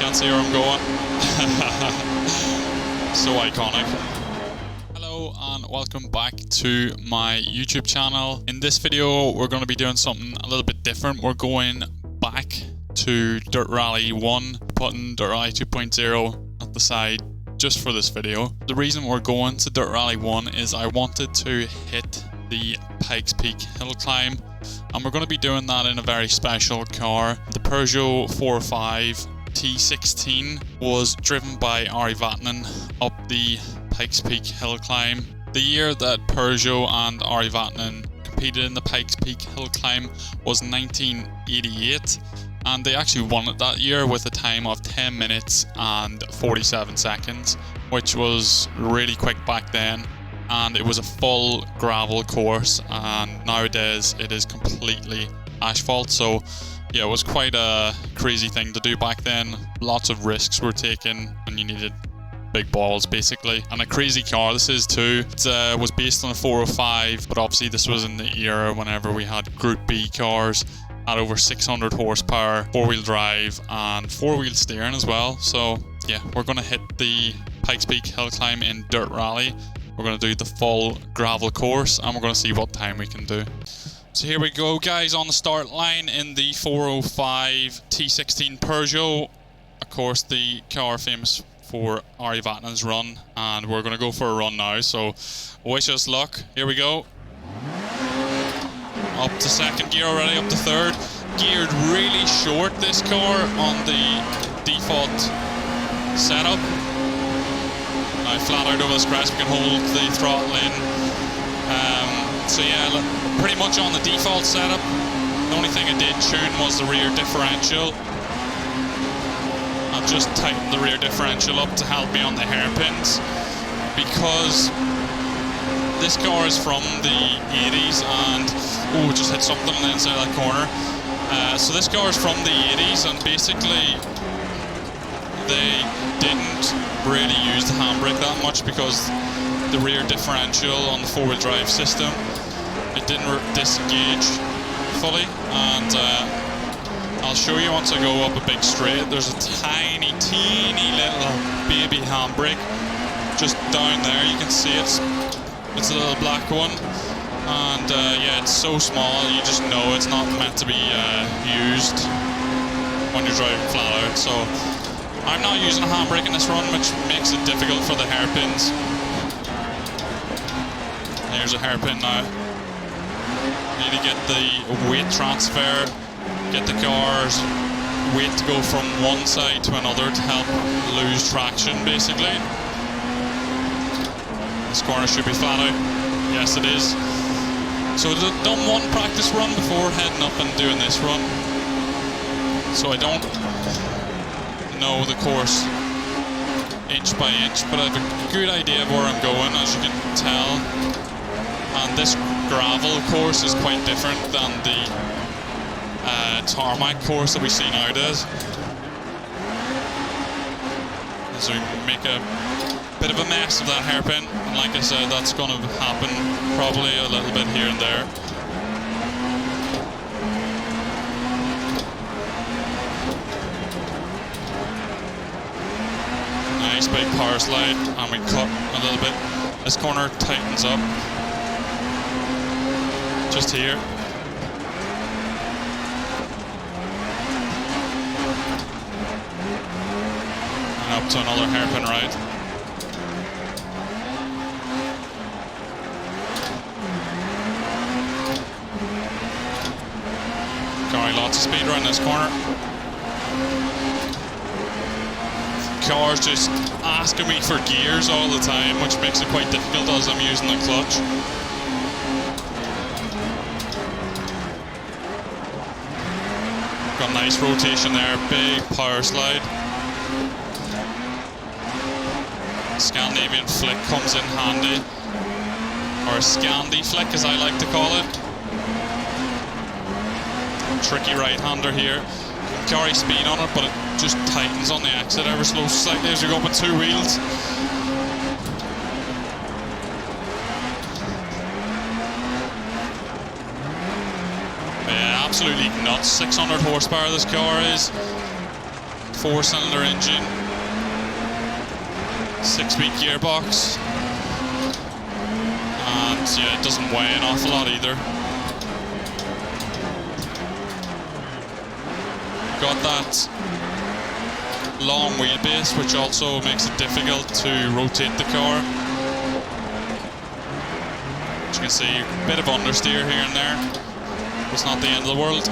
Can't see where I'm going. So iconic. Hello and welcome back to my YouTube channel. In this video we're going to be doing something a little bit different. We're going back to Dirt Rally 1, putting Dirt Rally 2.0 at the side just for this video. The reason we're going to Dirt Rally 1 is I wanted to hit the Pikes Peak hill climb, and we're going to be doing that in a very special car. The Peugeot 405 T16 was driven by Vatanen up the Pikes Peak hill climb. The year that Peugeot and Vatanen competed in the Pikes Peak hill climb was 1988, and they actually won it that year with a time of 10 minutes and 47 seconds, which was really quick back then. And it was a full gravel course, and nowadays it is completely asphalt. So yeah, it was quite a crazy thing to do back then. Lots of risks were taken and you needed big balls basically, and a crazy car this is too. It was based on a 405, but obviously this was in the era whenever we had Group B cars at over 600 horsepower, 4-wheel drive and 4-wheel steering as well. So yeah, we're going to hit the Pikes Peak hill climb in Dirt Rally. We're going to do the full gravel course and we're going to see what time we can do. So here we go guys, on the start line in the 405 T16 Peugeot. Of course the car famous for Vatanen's run, and we're going to go for a run now, so wish us luck. Here we go. Up to second gear already, up to third. Geared really short this car on the default setup. Now flat out over this crest, we can hold the throttle in. So yeah, pretty much on the default setup. The only thing I did tune was the rear differential. I've just tightened the rear differential up to help me on the hairpins, because this car is from the 80s and just hit something on the inside of that corner. So this car is from the 80s, and basically they didn't really use the handbrake that much because the rear differential on the 4-wheel drive system, it didn't disengage fully. And I'll show you once I go up a big straight. There's a tiny, teeny little baby handbrake just down there. You can see it's a little black one, and yeah, it's so small you just know it's not meant to be used when you're driving flat out. So I'm not using a handbrake in this run, which makes it difficult for the hairpins. Here's a hairpin now. Need to get the weight transfer, get the car's weight to go from one side to another to help lose traction basically. This corner should be flat out. Yes it is. So I've done one practice run before heading up and doing this run, so I don't know the course inch by inch, but I have a good idea of where I'm going, as you can tell. And this gravel course is quite different than the tarmac course that we see nowadays. So we make a bit of a mess of that hairpin, and like I said, that's going to happen probably a little bit here and there. Nice big power slide, and we cut a little bit. This corner tightens up just here. And up to another hairpin right. Carrying lots of speed around this corner. Car's just asking me for gears all the time, which makes it quite difficult as I'm using the clutch. Got nice rotation there, big power slide. Scandinavian flick comes in handy, or a Scandi flick as I like to call it. Tricky right-hander here. Carry speed on it, but it just tightens on the exit ever so slightly as you go up with two wheels. Yeah, absolutely nuts. 600 horsepower this car is. 4-cylinder engine, 6-speed gearbox, and yeah, it doesn't weigh an awful lot either. Got that long wheelbase, which also makes it difficult to rotate the car. As you can see, a bit of understeer here and there. It's not the end of the world.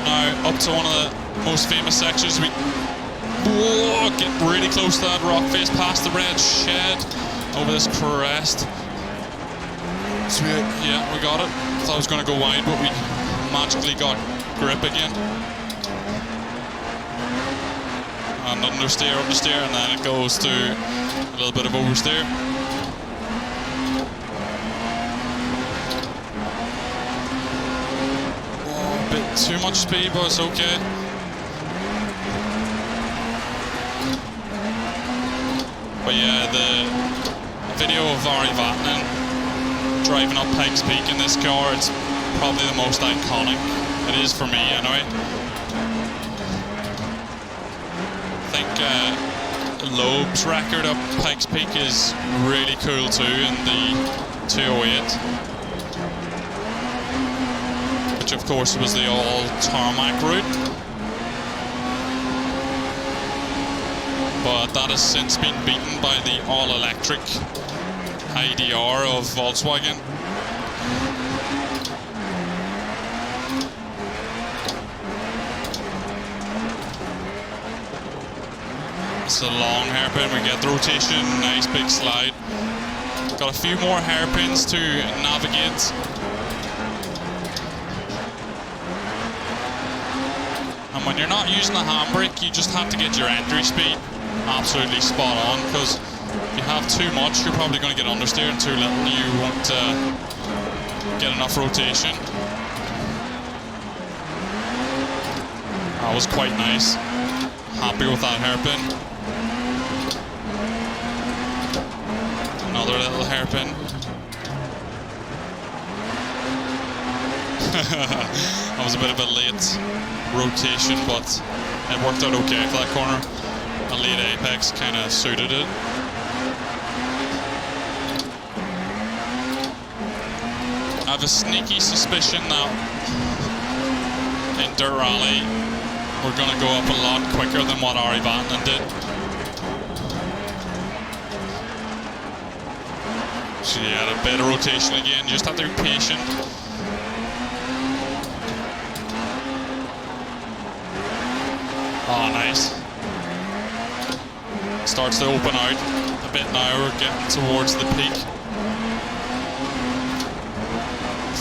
Now up to one of the most famous sections. We get really close to that rock face, past the red shed, over this crest. So we got it. Thought it was going to go wide, but we magically got grip again. And understeer, and then it goes to a little bit of oversteer. Oh, a bit too much speed, but it's okay. But yeah, the video of Vatanen driving up Pikes Peak in this car, it's probably the most iconic. It is for me anyway. I think Loeb's record up Pikes Peak is really cool too in the 208, which of course was the all tarmac route, but that has since been beaten by the all electric IDR of Volkswagen. It's a long hairpin, we get the rotation, nice big slide. Got a few more hairpins to navigate. And when you're not using the handbrake, you just have to get your entry speed absolutely spot on, because if you have too much, you're probably going to get understeer, and too little, you won't get enough rotation. That was quite nice. Happy with that hairpin. Another little hairpin. That was a bit of a late rotation, but it worked out okay for that corner. A late apex kind of suited it. I have a sneaky suspicion that in Dirt Rally we're going to go up a lot quicker than what Vatanen did. So yeah, a bit of rotation again, you just have to be patient. Oh, nice. Starts to open out a bit now, we're getting towards the peak.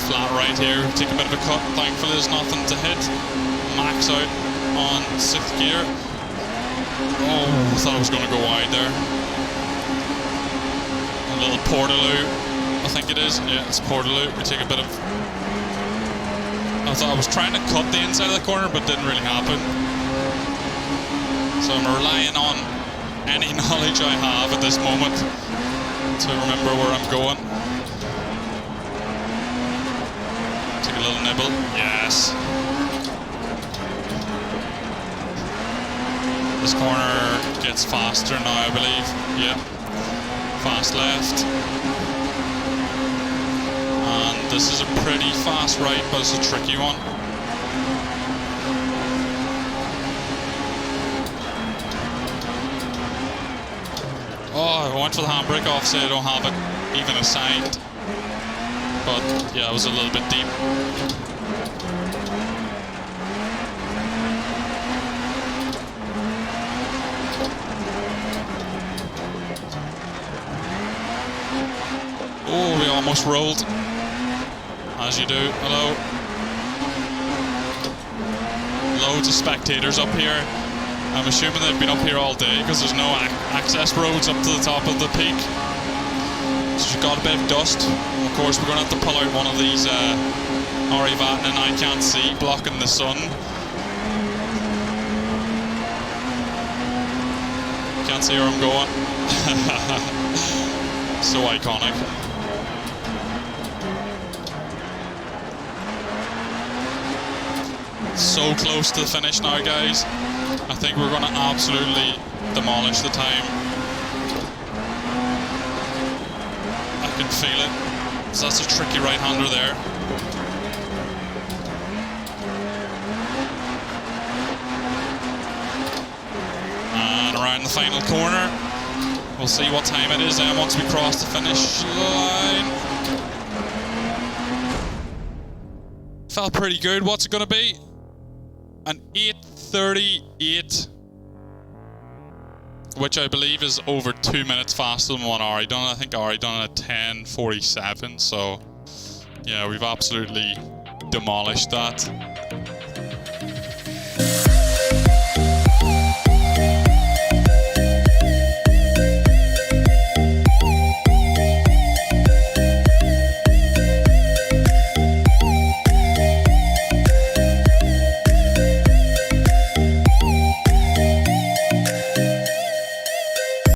Flat right here, take a bit of a cut, thankfully there's nothing to hit. Max out on 6th gear. Oh, I thought I was going to go wide there. A little portaloo, I think it is. Yeah, it's portaloo. We take a bit of... I thought I was trying to cut the inside of the corner, but didn't really happen. So I'm relying on any knowledge I have at this moment to remember where I'm going. Take a little nibble. Yes. This corner gets faster now, I believe. Yeah. Fast left. And this is a pretty fast right, but it's a tricky one. Oh, I went for the handbrake offset, I don't have it even assigned. But yeah, it was a little bit deep. Oh, we almost rolled. As you do. Hello. Loads of spectators up here. I'm assuming they've been up here all day because there's no access roads up to the top of the peak. So you've got a bit of dust. Of course, we're going to have to pull out one of these Vatanen I can't see, blocking the sun. Can't see where I'm going. So iconic. So close to the finish now, guys. I think we're going to absolutely demolish the time. I can feel it. So that's a tricky right-hander there. And around the final corner. We'll see what time it is then once we cross the finish line. Felt pretty good. What's it going to be? An 8:38, which I believe is over 2 minutes faster than what Ari done. I think Ari done it at 10:47. So yeah, we've absolutely demolished that.